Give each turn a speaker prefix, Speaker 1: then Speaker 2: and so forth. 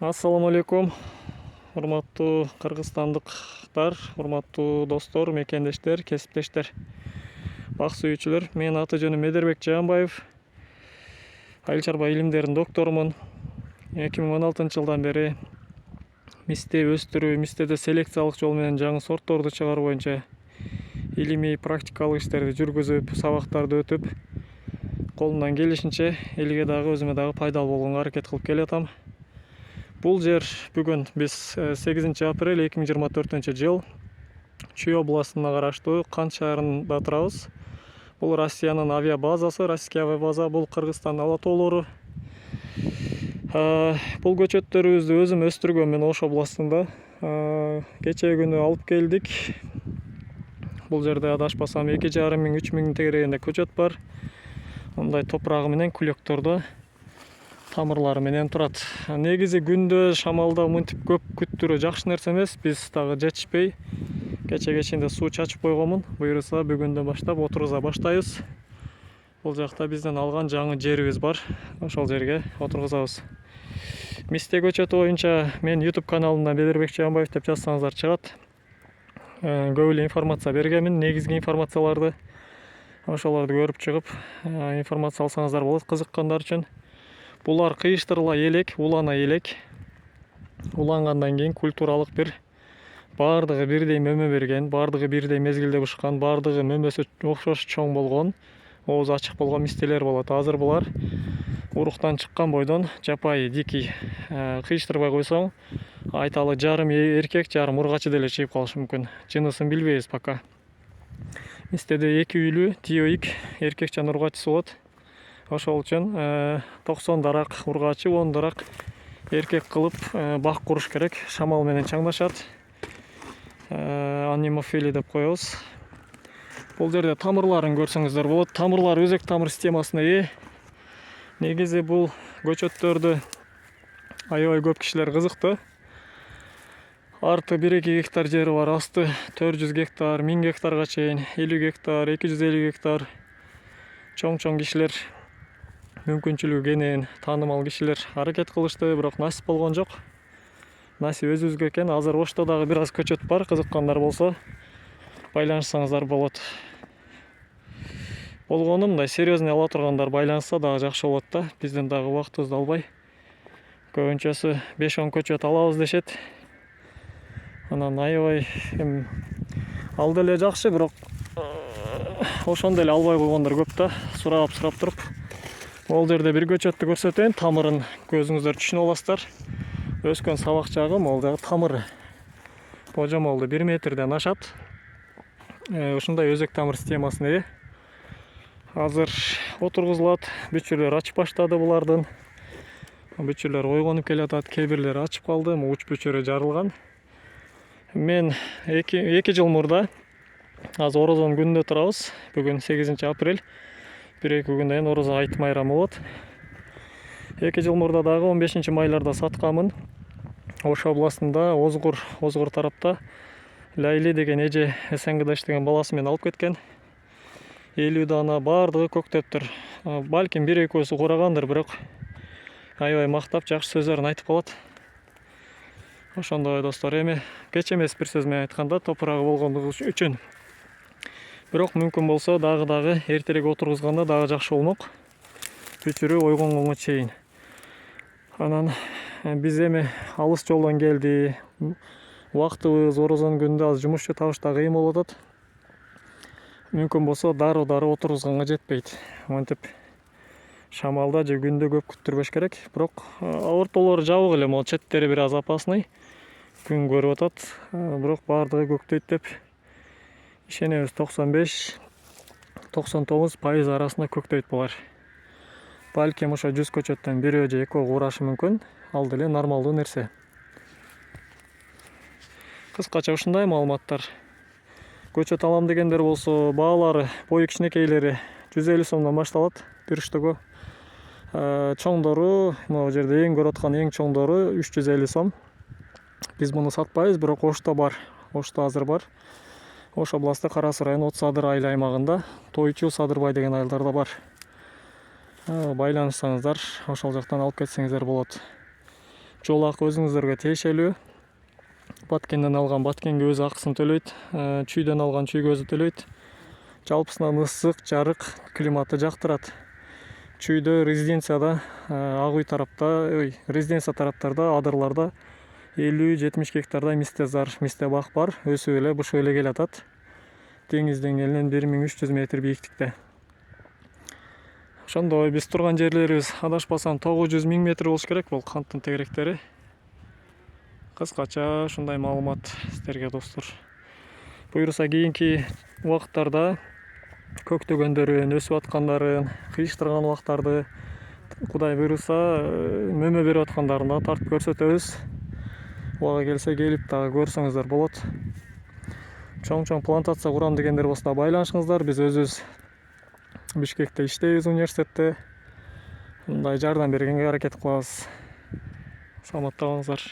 Speaker 1: Ассаламу алейкум, урматтуу кыргызстандыктар, урматтуу достор, мекендештер, кесиптештер, бак сүйүүчүлөр. Менин аты жөнүм Медербек Жаанбаев. Айыл чарба илимдеринин докторумун. 2016 жылдан бери мисте өстүрүү, мистеде селекциялык жол менен жаңы сортторду чыгаруу боюнча илимий практикалык иштерди жүргүзүп, сабактарды өтүп, колумдан келишинче элге дагы өзүмө дагы пайдалуу болгонго аракет кылып келатам. Бул жер бүгүн биз 8 апрель 2024 жыл Чүй областына караштуу Кант шаарында турабыз. Бул Россиянын авиа базасы, российский авиа база, бул Кыргызстандын ала тоолору. Бул көчөттөрүбүздү өзүм өстүргөм мен Ош областында. Кечээ күнү алып келдик. Бул жерде адашпасам 2,5–3 миң тегерегинде көчөт бар. Мындай топурагы менен күлөктөрдө тамырлары менен турат. Негизи күндө шамалда мынтип көп күттүрүү жакшы нерсе эмес. Биз дагы жетишпей кече-кечинде суу чачып койгонмун. Буюрса бүгүндөн баштап отургуза баштайбыз. Бул жакта бизден алган жаңы жерибиз бар. Ошол жерге отургузабыз. Мисте көчөтү боюнча мен YouTube каналымда Медербек Жаанбаев деп жазсаңыздар чыгат. Көп эле информация бергенмин, негизги информацияларды. Ошолорду көрүп чыгып, информация алсаңыздар болот кызыккандар үчүн. Булар кыйыштырыла элек, улана элек. Улангандан кийин культуралык бир бардыгы бирдей мөмө берген, бардыгы бирдей мезгилде бышкан, бардыгы мөмөсү окшош чоң болгон, оозу ачык болгон мистелер болот. Азыр булар уруктан чыккан бойдон жапайы, дикий, кыйыштырбай койсоң, айталы жарым эркек, жарым ургачы деле чыгып калышы мүмкүн. Жынысын билбейбиз пока. Мистеде 2 үйлүү тиоик эркек жана ургачысы болот. Ошол үчүн 90 дарак ургачы, 10 дарак эркек кылып бак куруш керек. Шамал менен чаңдашат. Анимофили деп коебуз. Бул жерде тамырларын көрсөңүздөр болот. Тамырлар өзөк тамыр системасына ээ. Негизи бул көчөттөрдү аябай көп кишилер кызыктı. Арты 1-2 гектар жери бар, асты 400 гектар, 1000 гектарга чейин, 50 гектар, 250 гектар. Чоң кишилер, мүмкүнчүлүгү кенен таанымал кишилер аракет кылышты, бирок насип болгон жок. Насип өзүбүзгө экен. Азыр Ошто дагы бир аз көчөт бар, кызыккандар болсо байланышсаңыздар болот. Болгону мындай серьезный ала тургандар байланышса дагы жакшы болот да. Бизден дагы убактыбызды албай. Көбүнчөсү 5-10 көчөт алабыз дешет. Анан аябай алды эле жакшы, бирок ошондо эле албай койгондор көп да. Сурап туруп. Ол жерде бир көчөттү көрсөтөйүн, тамырын көзүңүздөр түшүнүп аласыздар. Өскөн сабакчагы могул дагы тамыры. Божомолду 1 метрден ашат. Ушундай өзөк тамыр системасына ээ. Азыр отургузулат, бүчүрлөр ачып баштады булардын. Бүчүрлөр ойгонуп келатат, кээ бирлери ачып калды, уч бүчүрү жарылган. Мен 2 жыл мурда азыр орозонун күнүндө турабыз. Бүгүн 8 апрель. 1-2 күндөн кийин орозо айт майрамы болот. 2 жыл мурда дагы 15 майларда сатканмын. Ош областында Озгур тарапта Лайли деген эже СНГда иштеген баласы менен алып кеткен. 50 дана бардыгы көктөптүр. Балким 1-2өсү курагандыр, бирок аябай мактап жакшы сөздөрүн айтып калат. Ошондой достор, эми кеч эмес бир сөз менен айтканда топурагы болгондугу үчүн. Бирок мүмкүн болсо дагы эртерээк отургузганда дагы жакшы болмок. Бүчүрү ойгонгонго чейин. Анан биз эми алыс жолдон келди. Убактыбыз орозонун күнүндө аз жумушчу табышта кыйын болуп атат. Мүмкүн болсо дароо отургузганга жетпейт. Монтип шамалда же күндө көп күттүрбөш керек. Бирок ортолору жабык эле, могу четтери бир аз опасный. Күн көрүп атат. Бирок бардыгы көктөйт деп ишенебиз. 95–99% арасында көктөйт булар. Балким ошо 100 көчөттөн бирөө же экөө курашы мүмкүн. Ал деле нормалдуу нерсе. Кыскача ушундай маалыматтар. Көчөт алам дегендер болсо, баалары бою кичинекейлери 150 сомдон башталат бир штугу. Чоңдору, могу жерде эң көрүп аткан эң чоңдору 350 сом. Биз муну сатпайбыз, бирок Ошто бар. Ошто азыр бар. Ош областы Карасы району От Садыр айыл аймагында Тойчу Садырбай деген айылдарда бар. Байланышсаңыздар, ошол жактан алып кетсеңиздер болот. жол акы өзүңүздөргө тиешелүү. Баткенден алган Баткенге өзү акысын төлөйт, чүйдөн алган чүйгө өзү төлөйт. Жалпысынан ысык, жарык, климаты жактырат. Чүйдө резиденцияда, ак үй тарапта, резиденция тараптарда, адырларда 50-70 гектардай мисте бак бар, өсүп эле, бушуп эле келатат. Деңиз деңгээлинен 1300 метр бийиктикте. Ошондой биз турган жерлерибиз адашпасам 900 000 метр болуш керек, бул канттын тегеректери. Кыскача ушундай маалымат сиздерге достор. Буюрса кийинки убакыттарда көктөгөндөрүн, өсүп аткандарын, кыйыштырган убактарды, Кудай буйруса, мөмө берип аткандарын да тартып көрсөтөбүз. Убага келсе келип дагы көрсөңүздөр болот. Чоң плантация курам дегендер болсо да байланышыңыздар. Биз өзүбүз Бишкекте иштейбиз, университетте. Мындай жардам бергенге аракет кылабыз. Саламатта болуңуздар.